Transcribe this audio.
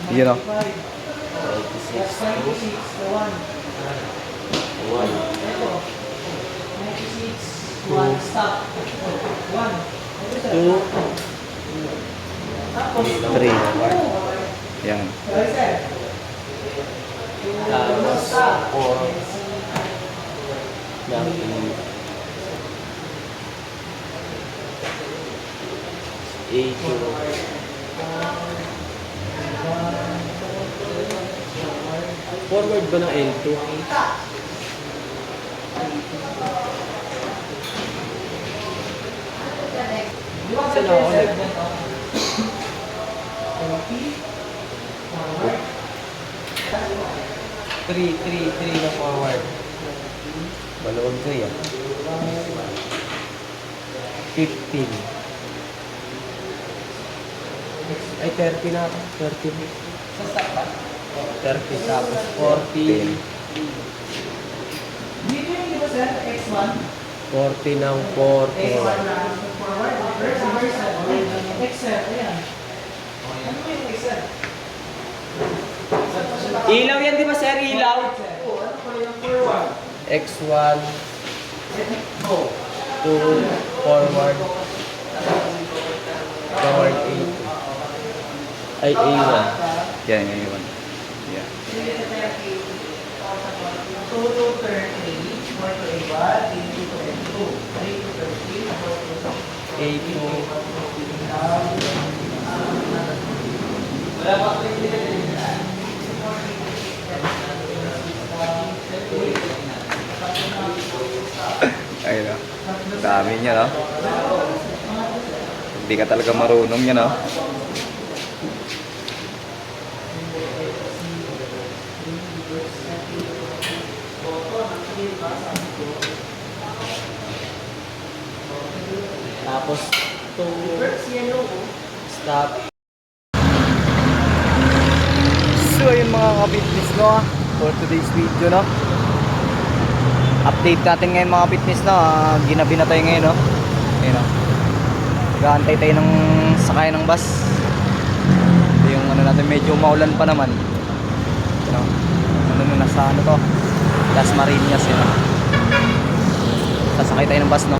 Yun o. 96 to 1. 1 stop. 1. 2. 3. Yan. Tapos 4. Ng 8. Forward ba ng L2? Saan ako ulit? 3 na forward. Balood ko yan. 15. Ay, 30 na ako. 30. Sa stop ba? 30 tapos 40. Dito yung di ba sir? X1. 40 ng 4 forward. Forward. X sir. Ayan. Ano mo yung X sir? Ilaw yan di ba sir? Ilaw? Oo, ano pa yung forward? X1, Oh. 2, forward. Forward 8. Ay, A1. Yan, yun. Yan. 2 to 30, 4 to A1, 8 to A2, 3 to 13, 4 to A2. wala pa ito Ayun o. Dami niya no. Hindi ka talaga marunong yan no. Tapos 2, stop. So ayun mga ka-fitness no, for today's video no. Update natin ngayon mga fitness no. Ginabi na tayo ngayon no. Ayun no. Nag-aantay tayo ng sakay ng bus. Ito yung ano natin, medyo maulan pa naman. Ano, nasa ano to, Las Marinas yun no. Sasakay tayo ng bus no.